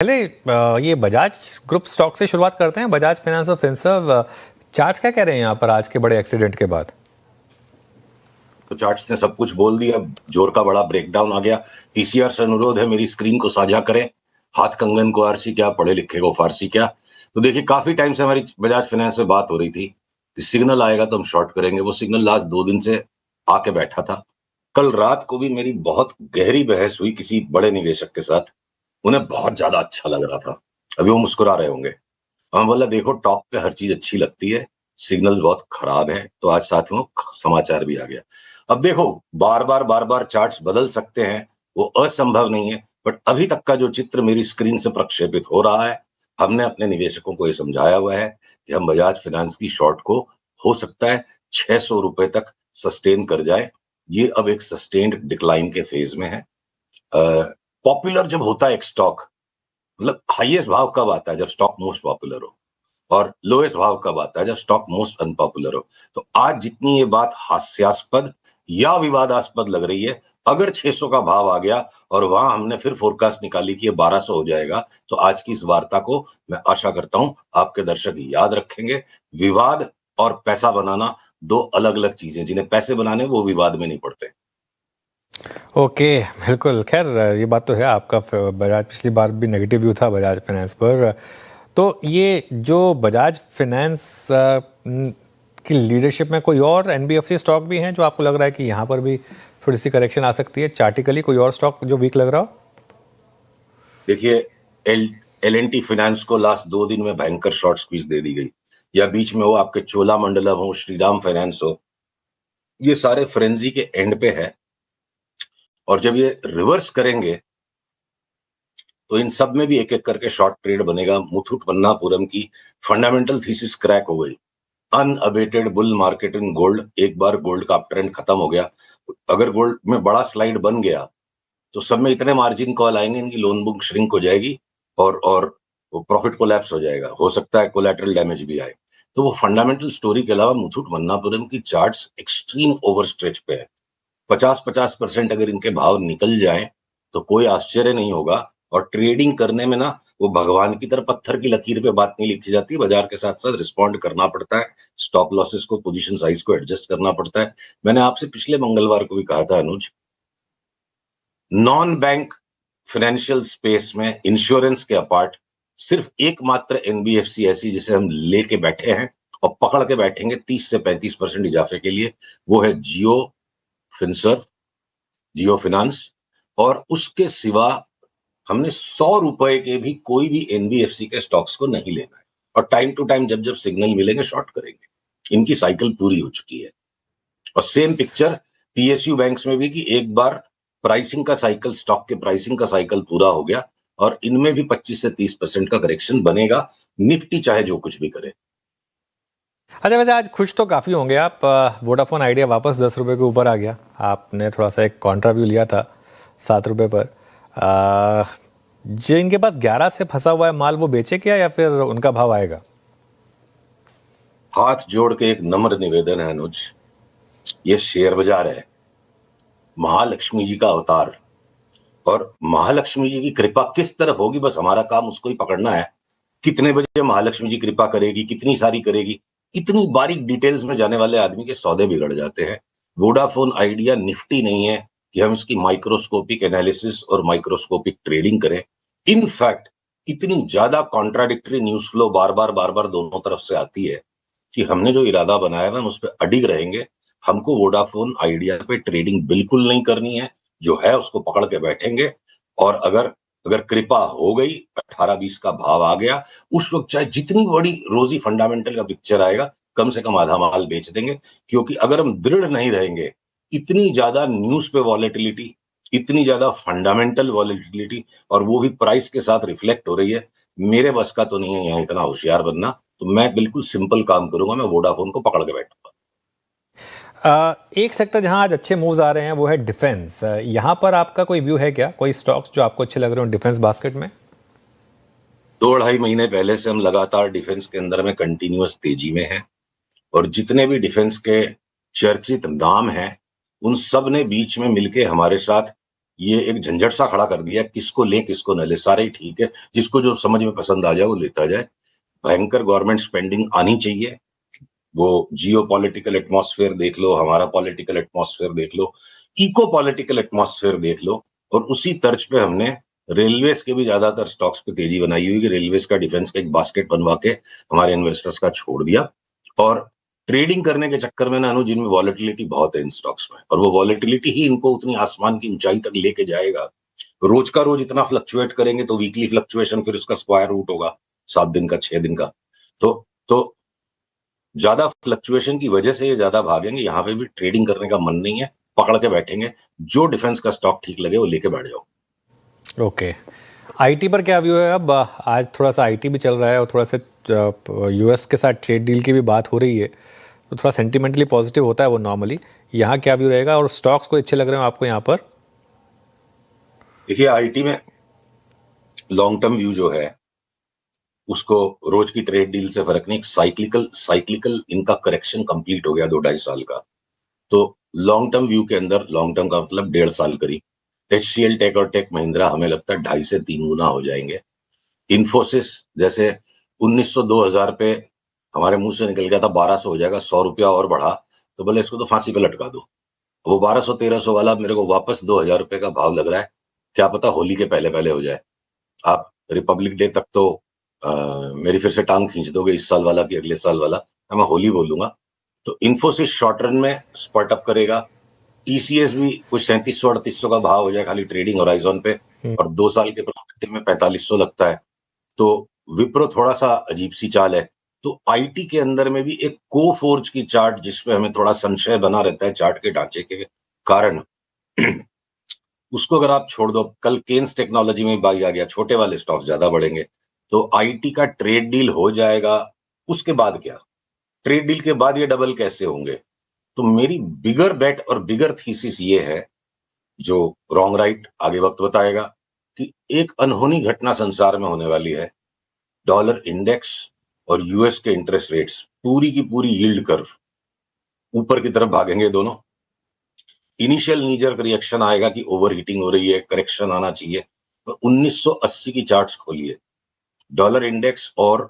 पहले ये Bajaj group stock से शुरुआत करते हैं, बजाज फाइनेंस और फिनसर्व। चार्ट्स क्या कह रहे हैं यहाँ पर आज के बड़े एक्सीडेंट के बाद? तो चार्ट्स ने सब कुछ बोल दिया, जोर का बड़ा ब्रेकडाउन आ गया। टीसीआर से अनुरोध है मेरी स्क्रीन को साझा करें, हाथ कंगन को आरसी क्या, पढ़े लिखे को फारसी क्या। तो देखिए, काफी टाइम से हमारी बजाज फाइनेंस में बात हो रही थी कि सिग्नल आएगा तो हम शॉर्ट करेंगे। वो सिग्नल लास्ट 2 दिन से आके बैठा था। कल रात को भी मेरी बहुत गहरी बहस हुई किसी बड़े निवेशक के साथ, उन्हें बहुत ज्यादा अच्छा लग रहा था। अभी वो मुस्कुरा रहे होंगे। हम बोला देखो, टॉप पे हर चीज अच्छी लगती है, सिग्नल बहुत खराब है। तो आज साथ में समाचार भी आ गया। अब देखो, बार बार चार्ट्स बदल सकते हैं, वो असंभव नहीं है। बट अभी तक का जो चित्र मेरी स्क्रीन से प्रक्षेपित हो रहा है, हमने अपने निवेशकों को ये समझाया हुआ है कि हम बजाज फाइनेंस की शॉर्ट को हो सकता है 600 रुपए तक सस्टेन कर जाए। ये अब एक सस्टेन्ड डिक्लाइन के फेज में है। पॉपुलर जब होता है एक स्टॉक, मतलब हाईएस्ट भाव कब आता है? जब स्टॉक मोस्ट पॉपुलर हो। और लोएस्ट भाव कब आता है? जब स्टॉक मोस्ट अनपॉपुलर हो। तो आज जितनी ये बात हास्यास्पद या विवादास्पद लग रही है, अगर 600 का भाव आ गया और वहां हमने फिर फोरकास्ट निकाली कि ये 1200 हो जाएगा, तो आज की इस वार्ता को मैं आशा करता हूं आपके दर्शक याद रखेंगे। विवाद और पैसा बनाना दो अलग अलग चीजें, जिन्हें पैसे बनाने वो विवाद में नहीं पड़ते। ओके, बिल्कुल। खैर, ये बात तो है, आपका बजाज पिछली बार भी नेगेटिव व्यू था बजाज फाइनेंस पर। तो ये जो बजाज फाइनेंस की लीडरशिप में कोई और एनबीएफसी स्टॉक भी हैं जो आपको लग रहा है कि यहाँ पर भी थोड़ी सी करेक्शन आ सकती है चार्टिकली? कोई और स्टॉक जो वीक लग रहा हो? देखिए, एल&टी फाइनेंस को लास्ट 2 दिन में भयंकर शॉर्ट स्क्वीज दे दी गई, या बीच में हो आपके चोलामंडलम हो, श्रीराम फाइनेंस हो, ये सारे फ्रेंजी के एंड पे है। और जब ये रिवर्स करेंगे तो इन सब में भी एक एक करके शॉर्ट ट्रेड बनेगा। मुथूट मन्नापुरम की फंडामेंटल थीसिस क्रैक हो गई। Unabated bull market in gold, एक बार गोल्ड का अप ट्रेंड खत्म हो गया। अगर गोल्ड में बड़ा स्लाइड बन गया तो सब में इतने मार्जिन कॉल आएंगे, इनकी लोन बुक श्रिंक हो जाएगी और प्रॉफिट कोलैप्स हो जाएगा। हो सकता है कोलैटरल डैमेज भी आए। तो वो फंडामेंटल स्टोरी के अलावा मुथूट मन्नापुरम की चार्ट्स एक्सट्रीम ओवर स्ट्रेच पे है। 50% अगर इनके भाव निकल जाए तो कोई आश्चर्य नहीं होगा। और ट्रेडिंग करने में ना, वो भगवान की तरह पत्थर की लकीर पे बात नहीं लिखी जाती। बाजार के साथ साथ रिस्पॉन्ड करना पड़ता है, स्टॉप लॉसेस को, पोजीशन साइज को एडजस्ट करना पड़ता है। मैंने आपसे पिछले मंगलवार को भी कहा था अनुज, नॉन बैंक फाइनेंशियल स्पेस में इंश्योरेंस के अपार्ट सिर्फ एकमात्र एनबीएफसी ऐसी जिसे हम लेके बैठे हैं और पकड़ के बैठेंगे 30 से 35% इजाफे के लिए, वो है जियो फिनसर्व, जियो फिनांस। और उसके सिवा हमने 100 रुपए के भी कोई भी एनबीएफसी के स्टॉक्स को नहीं लेना है। और टाइम टू टाइम जब जब सिग्नल मिलेंगे शॉर्ट करेंगे। इनकी साइकिल पूरी हो चुकी है। और सेम पिक्चर पीएसयू बैंक्स में भी कि एक बार प्राइसिंग का साइकिल, स्टॉक के प्राइसिंग का साइकिल पूरा हो गया और इनमें भी 25 से 30% का करेक्शन बनेगा, निफ्टी चाहे जो कुछ भी करे। अच्छा, वैसे आज खुश तो काफ़ी होंगे आप। वोडाफोन आइडिया वापस 10 रुपये के ऊपर आ गया। आपने थोड़ा सा एक कॉन्ट्रा व्यू लिया था 7 रुपये पर। जिनके पास 11 से फंसा हुआ है माल, वो बेचे क्या या फिर उनका भाव आएगा? हाथ जोड़ के एक नम्र निवेदन है अनुज, ये शेयर बाजार है, महालक्ष्मी जी का अवतार। और महालक्ष्मी जी की कृपा किस तरफ होगी, बस हमारा काम उसको ही पकड़ना है। कितने बजे महालक्ष्मी जी कृपा करेगी, कितनी सारी करेगी, इतनी बारीक डिटेल्स में जाने वाले आदमी के सौदे बिगड़ जाते हैं। वोडाफोन आइडिया निफ्टी नहीं है कि हम इसकी माइक्रोस्कोपिक एनालिसिस और माइक्रोस्कोपिक ट्रेडिंग करें। इनफैक्ट इतनी ज्यादा कॉन्ट्राडिक्टरी न्यूज फ्लो बार बार दोनों तरफ से आती है कि हमने जो इरादा बनाया है हम उस पर अडिग रहेंगे। हमको वोडाफोन आइडिया पे ट्रेडिंग बिल्कुल नहीं करनी है, जो है उसको पकड़ के बैठेंगे। और अगर अगर कृपा हो गई, 18-20 का भाव आ गया, उस वक्त चाहे जितनी बड़ी रोजी फंडामेंटल का पिक्चर आएगा, कम से कम आधा माल बेच देंगे। क्योंकि अगर हम दृढ़ नहीं रहेंगे, इतनी ज्यादा न्यूज पे वॉलेटिलिटी, इतनी ज्यादा फंडामेंटल वॉलेटिलिटी, और वो भी प्राइस के साथ रिफ्लेक्ट हो रही है, मेरे बस का तो नहीं है यहाँ इतना होशियार बनना। तो मैं बिल्कुल सिंपल काम करूंगा, मैं वोडाफोन को पकड़ के बैठूंगा। एक सेक्टर जहां आज अच्छे मूव्स आ रहे हैं वो है डिफेंस। यहां पर आपका कोई व्यू है क्या? कोई स्टॉक्स जो आपको अच्छे लग रहे हो डिफेंस बास्केट में? 2-2.5 महीने पहले से हम लगातार डिफेंस के अंदर में कंटिन्यूअस तेजी में हैं। और जितने भी डिफेंस के चर्चित नाम हैं, उन सब ने बीच में मिलके हमारे साथ ये एक झंझट सा खड़ा कर दिया, किसको ले किसको न ले, सारे ही ठीक है, जिसको जो समझ में पसंद आ जाए वो लेता जाए। भयंकर गवर्नमेंट स्पेंडिंग आनी चाहिए। वो जियो पॉलिटिकल एटमॉस्फेयर देख लो, हमारा पॉलिटिकल एटमॉस्फेयर देख लो, इको पॉलिटिकल एटमॉस्फेयर देख लो, और उसी तर्ज पे हमने रेलवेज के भी ज्यादातर स्टॉक्स पे तेजी बनाई हुई कि रेलवेज का डिफेंस का एक बास्केट बनवा के हमारे इन्वेस्टर्स का छोड़ दिया। और ट्रेडिंग करने के चक्कर में ना अनुज, इनमें वॉलेटिलिटी बहुत है इन स्टॉक्स में, और वो वॉलेटिलिटी ही इनको उतनी आसमान की ऊंचाई तक लेके जाएगा। रोज का रोज इतना फ्लक्चुएट करेंगे तो वीकली फ्लक्चुएशन फिर उसका स्क्वायर रूट होगा 7 दिन का, 6 दिन का। तो ज्यादा फ्लक्चुएशन की वजह से ये ज्यादा भागेंगे। यहाँ पे भी ट्रेडिंग करने का मन नहीं है, पकड़ के बैठेंगे। जो डिफेंस का स्टॉक ठीक लगे वो लेके बैठ जाओ। ओके, आईटी पर क्या व्यू है? अब आज थोड़ा सा आईटी भी चल रहा है और थोड़ा सा यूएस के साथ ट्रेड डील की भी बात हो रही है, तो थोड़ा सेंटिमेंटली पॉजिटिव होता है वो नॉर्मली। यहाँ क्या व्यू रहेगा और स्टॉक्स को अच्छे लग रहे हो आपको यहाँ पर? देखिए, आईटी में लॉन्ग टर्म व्यू जो है उसको रोज की ट्रेड डील से फर्क नहीं। साइक्लिकल इनका करेक्शन कंप्लीट हो गया 2-2.5 साल का। तो लॉन्ग टर्म व्यू के अंदर, लॉन्ग टर्म का मतलब 1.5 साल करीब, एचसीएल, टेक और टेक महिंद्रा हमें लगता है 2.5 से 3 गुना हो जाएंगे। इन्फोसिस जैसे 1900-2000 पे हमारे मुंह से निकल गया था 1200 हो जाएगा, 100 रुपया और बढ़ा तो बोले इसको तो फांसी पे लटका दो। वो 1200-1300 वाला मेरे को वापस 2000 रुपए का भाव लग रहा है। क्या पता होली के पहले पहले हो जाए। आप रिपब्लिक डे तक तो मेरी फिर से टांग खींच दोगे इस साल वाला कि अगले साल वाला, मैं होली बोलूंगा। तो इन्फोसिस शॉर्ट रन में स्पॉट अप करेगा। टीसीएस भी कुछ 3700-3800 का भाव हो जाए खाली ट्रेडिंग होराइजन पे, और 2 साल के पर्सपेक्टिव में 4500 लगता है। तो विप्रो थोड़ा सा अजीब सी चाल है। तो आईटी के अंदर में भी एक कोफोर्ज की चार्ट जिसपे हमें थोड़ा संशय बना रहता है चार्ट के ढांचे के कारण, उसको अगर आप छोड़ दो, कल केन्स टेक्नोलॉजी में बाई आ गया, छोटे वाले स्टॉक्स ज्यादा बढ़ेंगे। तो आईटी का ट्रेड डील हो जाएगा। उसके बाद क्या, ट्रेड डील के बाद ये डबल कैसे होंगे? तो मेरी बिगर बेट और बिगर थीसिस ये है, जो रॉन्ग राइट आगे वक्त बताएगा, कि एक अनहोनी घटना संसार में होने वाली है। डॉलर इंडेक्स और यूएस के इंटरेस्ट रेट्स पूरी की पूरी यील्ड कर्व ऊपर की तरफ भागेंगे दोनों। इनिशियल नीजर रिएक्शन आएगा कि ओवर हीटिंग हो रही है, करेक्शन आना चाहिए। तो 1980 की चार्ट्स खोलिए, डॉलर इंडेक्स और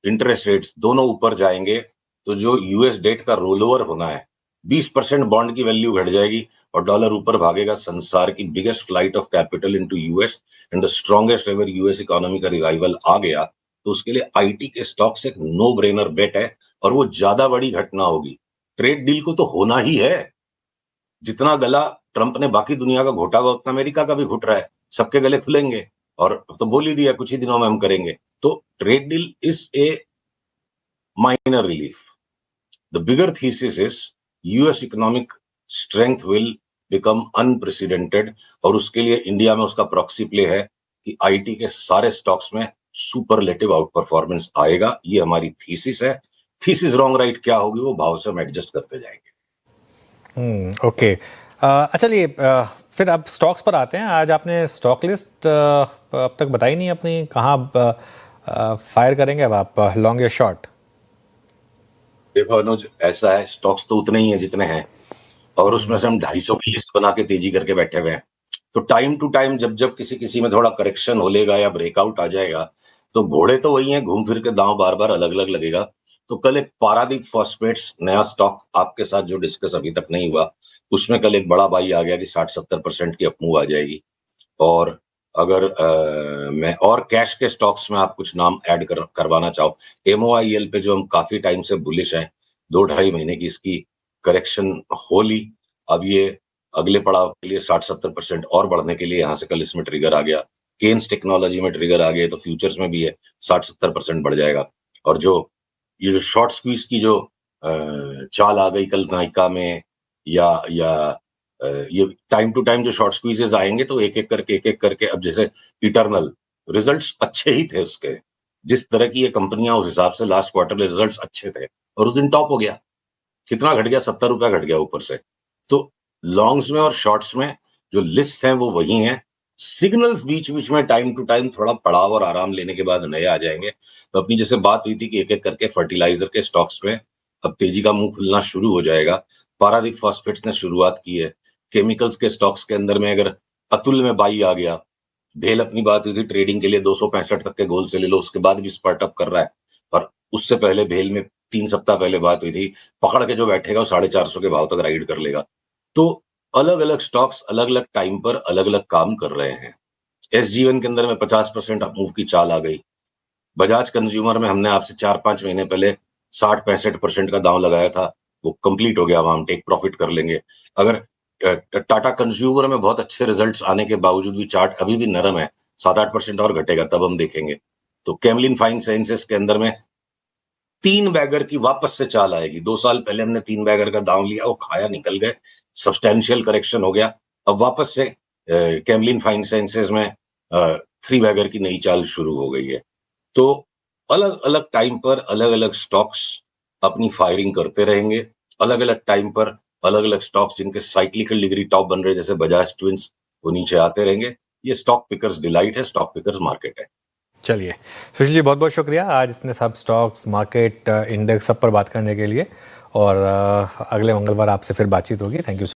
इंटरेस्ट रेट्स दोनों ऊपर जाएंगे तो जो यूएस डेट का रोल ओवर होना है, 20% बॉन्ड की वैल्यू घट जाएगी और डॉलर ऊपर भागेगा। संसार की biggest flight of capital into US and the strongest ever US economy का रिवाइवल आ गया। तो उसके लिए आईटी के स्टॉक्स एक नो ब्रेनर बेट है, और वो ज्यादा बड़ी घटना होगी। ट्रेड डील को तो होना ही है। जितना गला ट्रंप ने बाकी दुनिया का घोटा हुआ उतना अमेरिका का भी घुट रहा है। सबके गले खुलेंगे, और अब तो बोल ही दिया कुछ ही दिनों में हम करेंगे। तो trade deal is a minor relief. The bigger thesis is US economic strength will become unprecedented, और उसके लिए इंडिया में उसका प्रॉक्सी प्ले है कि आईटी के सारे स्टॉक्स में सुपरलेटिव आउट परफॉर्मेंस आएगा। ये हमारी थीसिस है। थीसिस रॉन्ग राइट क्या होगी वो भाव से हम एडजस्ट करते जाएंगे। ओके, अच्छा चलिए, फिर अब स्टॉक्स पर आते हैं। आज आपने स्टॉक लिस्ट अब तक बताई नहीं अपनी, कहाँ फायर करेंगे अब आप, लॉन्ग या शॉर्ट? देखो अनुज, ऐसा है, स्टॉक्स तो उतने ही हैं जितने हैं, और उसमें से हम 250 की लिस्ट बना के तेजी करके बैठे हुए हैं। तो टाइम टू टाइम जब जब किसी किसी में थोड़ा करेक्शन हो लेगा या ब्रेकआउट आ जाएगा, तो घोड़े तो वही हैं, घूम फिर के दांव बार बार अलग अलग लगेगा। तो कल एक पारादीप फॉस्फेट्स नया स्टॉक आपके साथ जो डिस्कस अभी तक नहीं हुआ, उसमें कल एक बड़ा बाई आ गया कि 60-70% की अपमूव आ जाएगी। और अगर मैं और कैश के स्टॉक्स में आप कुछ नाम ऐड करवाना चाहो, एमओआईएल पे जो हम काफी टाइम से बुलिश हैं, 2-2.5 महीने की इसकी करेक्शन हो ली। अब ये अगले पड़ाव के लिए 60-70% और बढ़ने के लिए यहाँ से कल इसमें ट्रिगर आ गया। केन्स टेक्नोलॉजी में ट्रिगर आ गया, तो फ्यूचर्स में भी है 60-70% बढ़ जाएगा। और जो ये जो शॉर्ट स्क्वीज की जो चाल आ गई कल नाइका में, या ये टाइम टू टाइम जो शॉर्ट स्क्वीजेस आएंगे तो एक एक करके अब जैसे इटर्नल रिजल्ट्स अच्छे ही थे उसके, जिस तरह की ये कंपनियां उस हिसाब से लास्ट क्वार्टर में रिजल्ट्स अच्छे थे, और उस दिन टॉप हो गया। कितना घट गया? 70 रुपया घट गया ऊपर से। तो लॉन्ग्स में और शॉर्ट्स में जो लिस्ट हैं वो वही हैं। सिग्नल्स बीच बीच में टाइम टू टाइम थोड़ा पड़ाव और आराम लेने के बाद नए आ जाएंगे। तो अपनी जैसे बात हुई थी कि एक एक करके फर्टिलाइजर के स्टॉक्स में अब तेजी का मुंह खुलना शुरू हो जाएगा। पारादीप फॉस्फेट्स ने शुरुआत की है, केमिकल्स के स्टॉक्स के अंदर में अगर अतुल में बाई आ गया, भेल अपनी बात हुई थी ट्रेडिंग के लिए 265 तक के गोल से ले लो, उसके बाद भी स्पर्ट अप कर रहा है। और उससे पहले भेल में 3 सप्ताह पहले बात हुई थी, पकड़ के जो बैठेगा वो 450 के भाव तक राइड कर लेगा। तो अलग-अलग स्टॉक्स अलग-अलग टाइम पर अलग-अलग काम कर रहे हैं। एसजीवन के अंदर में 50% अपमूव की चाल आ गई। बजाज कंज्यूमर में हमने आपसे 4-5 महीने पहले 60-65% का दांव लगाया था, वो कंप्लीट हो गया, अब हम टेक प्रॉफिट कर लेंगे। अगर टाटा कंज्यूमर में बहुत अच्छे रिजल्ट्स आने के बावजूद भी चार्ट अभी भी नरम है, 7-8% और घटेगा तब हम देखेंगे। तो कैमलिन फाइन साइंसेस के अंदर में 3 बैगर की वापस से चाल आएगी। 2 साल पहले हमने 3 बैगर का दांव लिया, वो खाया निकल गए, सब्सटैंशियल करेक्शन हो गया। अब वापस से कैमलिन फाइन साइंसेस में 3 बैगर की नई चाल शुरू हो गई है। तो अलग-अलग टाइम पर अलग-अलग स्टॉक्स अपनी फायरिंग करते रहेंगे। अलग-अलग टाइम पर अलग-अलग स्टॉक्स जिनके साइक्लिकल डिग्री टॉप बन रहे हैं, जैसे बजाज ट्विंस, वो नीचे आते रहेंगे। ये स्टॉक पिकर्स डिलाइट है, स्टॉक पिकर्स मार्केट है। चलिए सुशील जी, बहुत बहुत शुक्रिया आज इतने सब स्टॉक्स, मार्केट, इंडेक्स सब पर बात करने के लिए। और अगले मंगलवार आपसे फिर बातचीत होगी। Thank you.